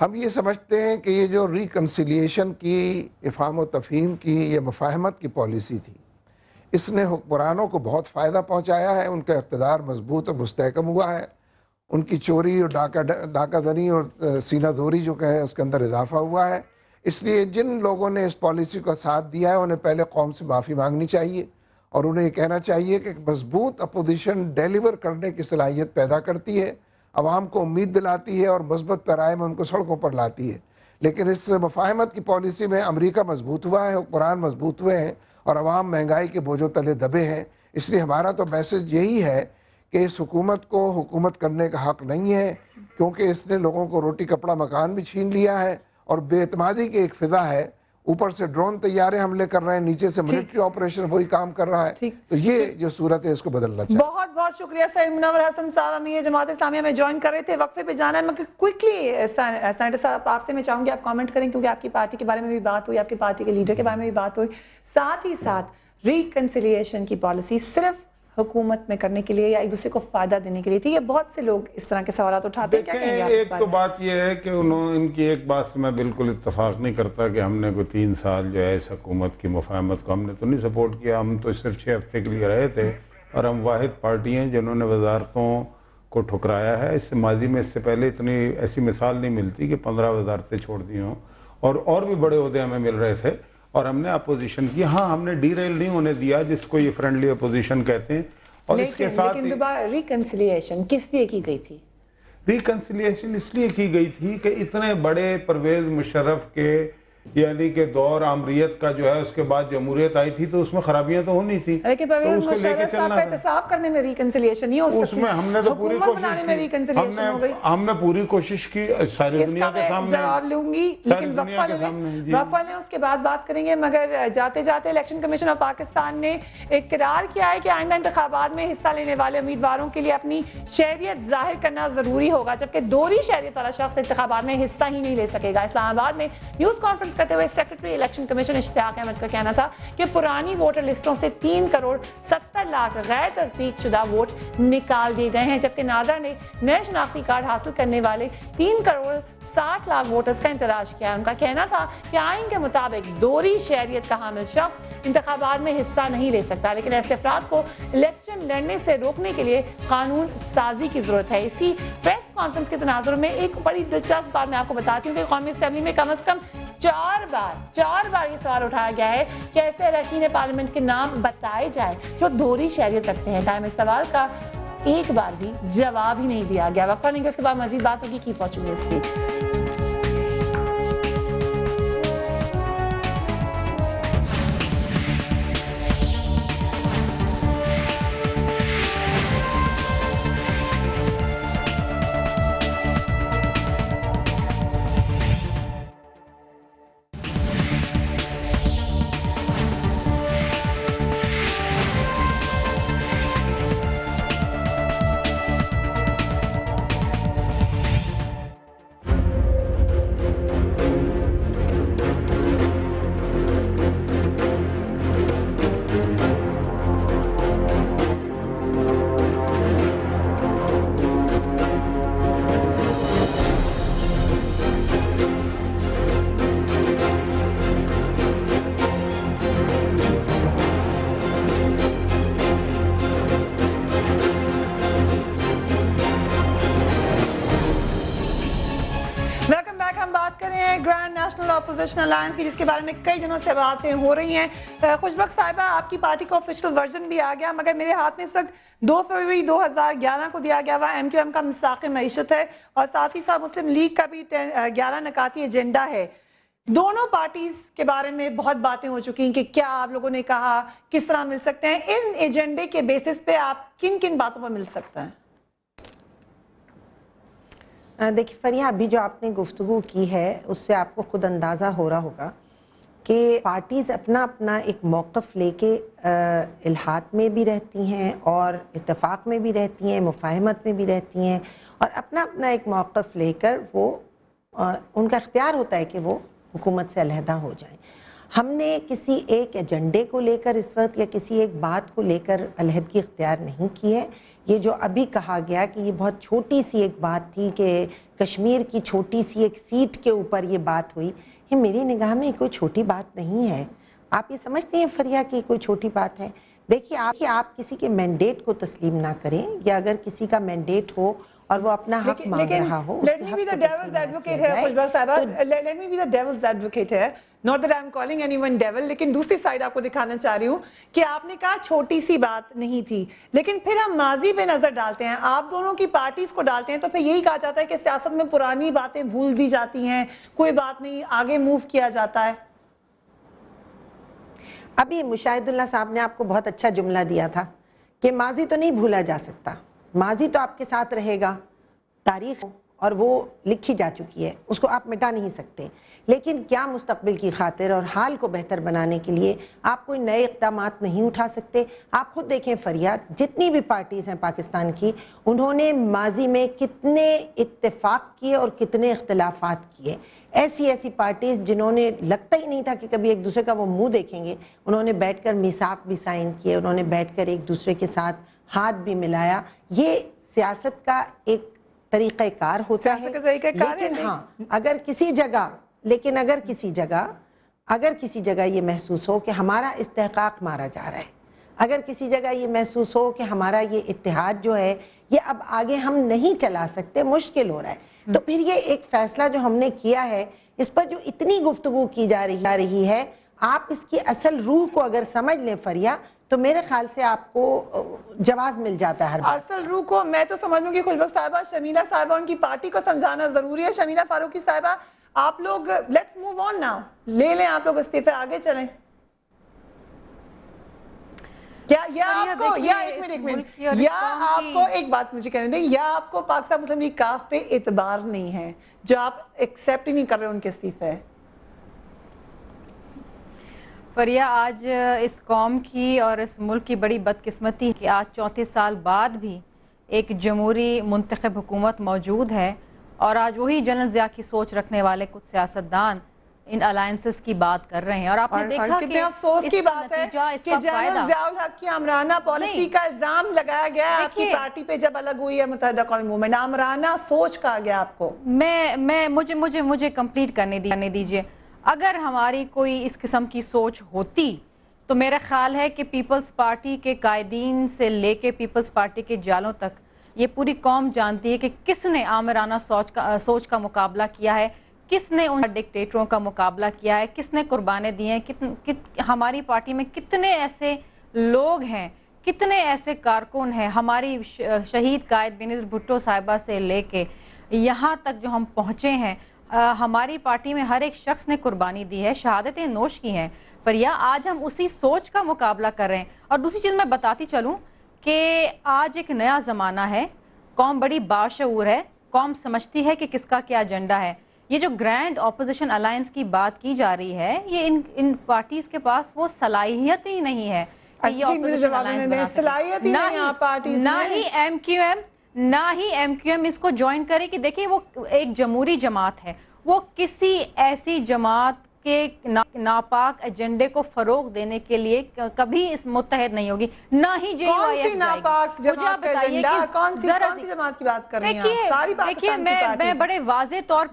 ہم یہ سمجھتے ہیں کہ یہ جو ریکنسیلیشن کی افہام و تفہیم کی یہ مفاہمت کی پالیسی تھی، اس نے حکمرانوں کو بہت فائدہ پہنچایا ہے، ان کا اقتدار مضبوط اور مستحکم ہوا ہے، ان کی چوری اور ڈاکہ دری اور سینہ دوری جو ہے اس کے اندر اضافہ ہوا ہے۔ اس لیے جن لوگوں نے اس پالیسی کا ساتھ دیا ہے انہیں پہلے قوم سے معافی مانگنی چاہیے اور انہیں یہ کہنا چاہیے کہ مضبوط اپوزیشن ڈیلیور کرنے کی صلاحیت پیدا کرتی ہے، عوام کو امید دلاتی ہے اور مثبت پیرائے میں ان کو سڑکوں پر لاتی ہے۔ لیکن اس مفاہمت کی پالیسی میں امریکہ مضبوط ہوا ہے، حکمران مضبوط ہوئے ہیں اور عوام مہنگائی کے بوجھوں تلے دبے ہیں۔ اس لیے ہمارا تو میسج یہی ہے کہ اس حکومت کو حکومت کرنے کا حق نہیں ہے، کیونکہ اس نے لوگوں کو روٹی کپڑا مکان بھی چھین لیا ہے اور بے اعتمادی کی ایک فضا ہے۔ اوپر سے ڈرون طیارے حملے کر رہے ہیں، نیچے سے ملٹری آپریشن وہی کام کر رہا ہے۔ تو یہ جو صورت ہے اس کو بدلنا چاہیے۔ بہت بہت شکریہ سید منور حسن صاحب، ہم یہ جماعت اسلامیہ میں جوائن کر رہے تھے، وقفے پہ جانا ہے مگر کوئکلی سینیٹر صاحب آپ سے میں چاہوں گی آپ کامنٹ کریں، کیونکہ آپ کی پارٹی کے بارے میں بھی بات ہوئی، آپ کی پارٹی کے لیڈر کے بارے میں بھی بات ہوئی، ساتھ ہی ساتھ ریکنسیلیشن کی پالیسی صرف حکومت میں کرنے کے لیے یا ایک دوسرے کو فائدہ دینے کے لیے تھی؟ یہ بہت سے لوگ اس طرح کے سوالات اٹھاتے ہیں، کیا کہیں گے آپ اس ایک تو بات یہ ہے کہ ان کی ایک بات سے میں بالکل اتفاق نہیں کرتا کہ ہم نے کوئی 3 سال جو ہے اس حکومت کی مفاہمت کو ہم نے تو نہیں سپورٹ کیا، ہم تو صرف 6 ہفتے کے لیے رہے تھے اور ہم واحد پارٹی ہیں جنہوں نے وزارتوں کو ٹھکرایا ہے۔ اس سے ماضی میں اس سے پہلے اتنی ایسی مثال نہیں ملتی کہ 15 وزارتیں چھوڑ دی ہوں اور بھی بڑے عہدے ہمیں مل رہے تھے اور ہم نے اپوزیشن کی، ہاں ہم نے ڈی ریل نہیں ہونے دیا جس کو یہ فرینڈلی اپوزیشن کہتے ہیں۔ اور اس کے ساتھ لیکن دوبارہ ریکنسیلیشن کس لیے کی گئی تھی؟ ریکنسیلیشن اس لیے کی گئی تھی کہ اتنے بڑے پرویز مشرف کے یعنی کہ دور آمریت کا جو ہے اس کے بعد جمہوریت آئی تھی تو اس میں خرابیاں تو ہونی تھی، لیکن پرویز مشرف صاحب کا احتساب کرنے میں ریکنسیلیشن نہیں ہو سکتی، اس میں ہم نے تو پوری کوشش کی، ہم نے پوری کوشش کی ساری دنیا کے سامنے۔ جواب لوں گی لیکن وقفہ لیں، اس کے بعد بات کریں گے، مگر جاتے جاتے الیکشن کمیشن آف پاکستان نے اقرار کیا ہے کہ آئندہ انتخابات میں حصہ لینے والے امیدواروں کے لیے اپنی شہریت ظاہر کرنا ضروری ہوگا، جبکہ دوہری شہریت والا شخص انتخابات میں حصہ ہی نہیں لے سکے گا۔ اسلام آباد میں نیوز کانفرنس کرتے ہوئے سیکرٹری الیکشن کمیشن اشتیاق احمد کا کہنا تھا کہ پرانی ووٹر لسٹوں سے 3 کروڑ 70 لاکھ غیر تصدیق شدہ ووٹ نکال دیے گئے ہیں، جبکہ نادرا نے نئے شناختی کارڈ حاصل کرنے والے 3 کروڑ 60 لاکھ ووٹرز کا اندراج کیا۔ ان کا کہنا تھا کہ آئین کے مطابق دوہری شہریت کا حامل شخص انتخابات میں حصہ نہیں لے سکتا، لیکن ایسے افراد کو الیکشن لڑنے سے روکنے کے لیے قانون سازی کی ضرورت ہے۔ اسی پریس کانفرنس کے تناظر میں ایک بڑی دلچسپ بات میں آپ کو بتاتی ہوں کہ قومی اسمبلی میں کم از کم 4 بار یہ سوال اٹھایا گیا ہے کہ ایسے اراکین پارلیمنٹ کے نام بتائے جائے جو دوہری شہریت رکھتے ہیں، تاہم اس سوال کا ایک بار بھی جواب ہی نہیں دیا گیا۔ وقفہ لیں گے، اس کے بعد مزید بات ہوگی۔ Keep watching this speech. Opposition alliance کی، جس کے بارے میں کئی دنوں سے باتیں ہو رہی ہیں۔ خوشبخت صاحبہ، آپ کی پارٹی کا آفیشیل ورژن بھی آ گیا، مگر میرے ہاتھ میں اس وقت 2 فروری 2011 کو دیا گیا ہوا ایم کیو ایم کا مساق معیشت ہے اور ساتھ ہی ساتھ مسلم لیگ کا بھی 11 نکاتی ایجنڈا ہے۔ دونوں پارٹیز کے بارے میں بہت باتیں ہو چکی ہیں کہ کیا آپ لوگوں نے کہا کس طرح مل سکتے ہیں، ان ایجنڈے کے بیسس پہ آپ کن کن باتوں پر مل سکتے ہیں؟ دیکھیں فریحہ، ابھی جو آپ نے گفتگو کی ہے اس سے آپ کو خود اندازہ ہو رہا ہوگا کہ پارٹیز اپنا اپنا ایک موقف لے کے الحاق میں بھی رہتی ہیں اور اتفاق میں بھی رہتی ہیں، مفاہمت میں بھی رہتی ہیں، اور اپنا اپنا ایک موقف لے کر وہ ان کا اختیار ہوتا ہے کہ وہ حکومت سے علیحدہ ہو جائیں۔ ہم نے کسی ایک ایجنڈے کو لے کر اس وقت یا کسی ایک بات کو لے کر علیحدگی اختیار نہیں کی ہے، یہ جو ابھی کہا گیا کہ یہ بہت چھوٹی سی ایک بات تھی کہ کشمیر کی چھوٹی سی ایک سیٹ کے اوپر یہ بات ہوئی، یہ میری نگاہ میں کوئی چھوٹی بات نہیں ہے۔ آپ یہ سمجھتے ہیں فریا کہ کوئی چھوٹی بات ہے؟ دیکھیے آپ کسی کے مینڈیٹ کو تسلیم نہ کریں، یا اگر کسی کا مینڈیٹ ہو اور وہ اپنا حق مانگ رہا ہو، let me be the devil's advocate ہے خوشبہ صاحبہ، let me be the devil's advocate ہے، not that I'm calling anyone devil، لیکن دوسری سائیڈ آپ کو دکھانا چاہ رہی ہوں کہ آپ نے کہا چھوٹی سی بات نہیں تھی، لیکن پھر ہم ماضی پہ نظر ڈالتے ہیں، آپ دونوں کی پارٹیز کو ڈالتے ہیں، تو پھر یہی کہا جاتا ہے کہ سیاست میں پرانی باتیں بھول دی جاتی ہیں، کوئی بات نہیں، آگے موو کیا جاتا ہے۔ ابھی مشاہد اللہ صاحب نے آپ کو بہت اچھا جملہ دیا تھا کہ ماضی تو نہیں بھولا جا سکتا، ماضی تو آپ کے ساتھ رہے گا، تاریخ اور وہ لکھی جا چکی ہے، اس کو آپ مٹا نہیں سکتے، لیکن کیا مستقبل کی خاطر اور حال کو بہتر بنانے کے لیے آپ کوئی نئے اقدامات نہیں اٹھا سکتے؟ آپ خود دیکھیں فریاد، جتنی بھی پارٹیز ہیں پاکستان کی، انہوں نے ماضی میں کتنے اتفاق کیے اور کتنے اختلافات کیے۔ ایسی پارٹیز جنہوں نے لگتا ہی نہیں تھا کہ کبھی ایک دوسرے کا وہ منہ دیکھیں گے، انہوں نے بیٹھ کر میثاق بھی سائن کیے، انہوں نے بیٹھ کر ایک دوسرے کے ساتھ ہاتھ بھی ملایا۔ یہ سیاست کا ایک طریقہ کار ہوتا ہے، لیکن ہاں اگر کسی جگہ یہ محسوس ہو کہ ہمارا استحقاق مارا جا رہا ہے، اگر کسی جگہ یہ محسوس ہو کہ ہمارا یہ اتحاد جو ہے یہ اب آگے ہم نہیں چلا سکتے، مشکل ہو رہا ہے، تو پھر یہ ایک فیصلہ جو ہم نے کیا ہے، اس پر جو اتنی گفتگو کی جا رہی ہے، آپ اس کی اصل روح کو اگر سمجھ لیں فریا، تو میرے خیال سے آپ کو جواز مل جاتا ہے ہر بات۔ اصل روح کو میں تو سمجھ لوں گی خوشبو صاحبہ، شمیلہ صاحبہ ان کی پارٹی کو سمجھانا ضروری ہے۔ شمیلہ فاروقی صاحبہ، آپ لوگ لیٹس موو آن ناؤ، لے لیں آپ لوگ استعفے، آگے چلیں۔ آپ کو ایک بات مجھے کہنے دیں، یا آپ کو پاکستان مسلم لیگ کاف پہ اعتبار نہیں ہے جو آپ ایکسیپٹ ہی نہیں کر رہے ان کے استعفے؟ فریا، آج اس قوم کی اور اس ملک کی بڑی بدقسمتی ہے کہ آج 34 سال بعد بھی ایک جمہوری منتخب حکومت موجود ہے، اور آج وہی جنرل ضیاء کی سوچ رکھنے والے کچھ سیاستدان ان الائنسز کی بات کر رہے ہیں، اور آپ نے دیکھا کہ کتنے افسوس کی بات ہے کہ جنرل ضیاء الحق کی آمرانہ پالیسی کا الزام لگایا گیا ہے آپ کی پارٹی پہ جب الگ ہوئی ہے متحدہ قومی موومنٹ، آمرانہ سوچ کہا گیا آپ کو۔ مجھے کمپلیٹ کرنے دیجئے۔ اگر ہماری کوئی اس قسم کی سوچ ہوتی تو میرا خیال ہے کہ پیپلز پارٹی کے قائدین سے لے کے پیپلز پارٹی کے جالوں تک یہ پوری قوم جانتی ہے کہ کس نے آمرانہ سوچ کا مقابلہ کیا ہے، کس نے ان ڈکٹیٹروں کا مقابلہ کیا ہے، کس نے قربانیں دی ہیں، ہماری پارٹی میں کتنے ایسے لوگ ہیں، کتنے ایسے کارکن ہیں، ہماری شہید قائد بینظیر بھٹو صاحبہ سے لے کے یہاں تک جو ہم پہنچے ہیں، ہماری پارٹی میں ہر ایک شخص نے قربانی دی ہے، شہادتیں نوش کی ہیں۔ پر آج ہم اسی سوچ کا مقابلہ کر رہے ہیں۔ اور دوسری چیز میں بتاتی چلوں کہ آج ایک نیا زمانہ ہے، قوم بڑی باشعور ہے، قوم سمجھتی ہے کہ کس کا کیا ایجنڈا ہے۔ یہ جو گرینڈ اپوزیشن الائنس کی بات کی جا رہی ہے، یہ ان پارٹیز کے پاس وہ صلاحیت ہی نہیں ہے کہ یہ اپوزیشن الائنس بنا سکیں، نہ ہی ایم کیو ایم اس کو جوائن کرے کہ دیکھیں وہ ایک جمہوری جماعت ہے، وہ کسی ایسی جماعت کے ناپاک ایجنڈے کو فروغ دینے کے لیے کبھی اس متحد نہیں ہوگی، نہ ہی جے یو آئی ایس ناپاک جماعت کا ایجنڈا، کون سی جماعت کی بات کر رہی ہیں؟ ساری دیکھیے میں بڑے واضح طور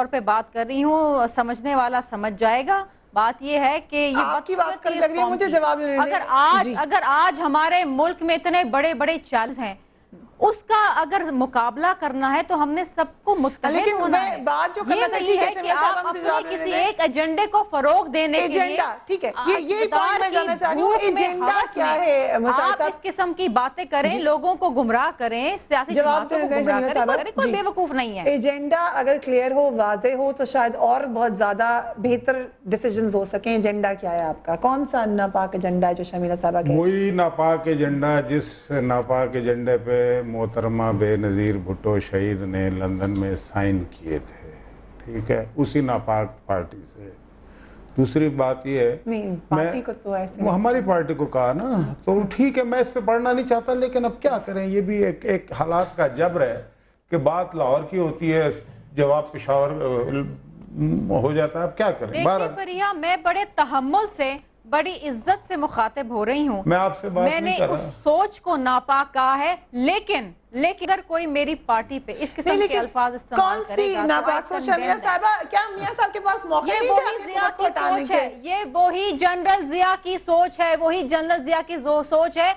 پہ بات کر رہی ہوں، سمجھنے والا سمجھ جائے گا۔ بات یہ ہے کہ یہ آپ کی بات کر لگ رہی ہے، مجھے جواب نہیں دیں۔ اگر آج ہمارے ملک میں اتنے بڑے بڑے چیلنج ہیں، اس کا اگر مقابلہ کرنا ہے تو ہم نے سب کو متحد ہونا ہے۔ بات جو کرنا چاہیے ہے کہ آپ اپنے کسی ایک ایجنڈے کو فروغ دینے کے لیے، ٹھیک ہے، یہی پوائنٹ میں جانا چاہ رہی ہوں، ایجنڈا کیا ہے؟ آپ اس قسم کی باتیں کریں، لوگوں کو گمراہ کریں، سیاسی جماعتوں کو گمراہ کریں، کوئی بے وقوف نہیں ہے۔ ایجنڈا اگر کلیئر ہو، واضح ہو تو شاید اور بہت زیادہ بہتر ڈیسیجنز ہو سکیں۔ ایجنڈا کیا ہے آپ کا؟ کون سا ناپاک ایجنڈا ہے جو شمیلہ صاحبہ کہہ؟ وہی ناپاک ایجنڈا جس ناپاک ایجنڈے پہ محترمہ بے نظیر بھٹو شہید نے لندن میں سائن کیے تھے، ٹھیک ہے، اسی ناپاک پارٹی سے۔ دوسری بات یہ ہے، پارٹی کو تو ایسے ہماری پارٹی کو کہا نا، تو ٹھیک ہے، میں اس پہ پڑھنا نہیں چاہتا، لیکن اب کیا کریں، یہ بھی ایک حالات کا جبر ہے کہ بات لاہور کی ہوتی ہے، جواب پشاور ہو جاتا ہے، اب کیا کریں۔ دیکھیے فریا، میں بڑے تحمل سے بڑی عزت سے مخاطب ہو رہی ہوں. میں آپ سے بات میں نے نہیں کر اس رہا. سوچ کو ناپاک کہا ہے, لیکن اگر کوئی میری پارٹی پہ اس قسم کے الفاظ استعمال کرے گا, کون سی ناپاک سوچ ہے میاں صاحبہ؟ کیا میاں صاحب کے پاس موقع نہیں تھا وہی ضیاء کی سوچ ہے, یہ وہی جنرل ضیاء کی سوچ ہے, وہی جنرل ضیاء کی سوچ ہے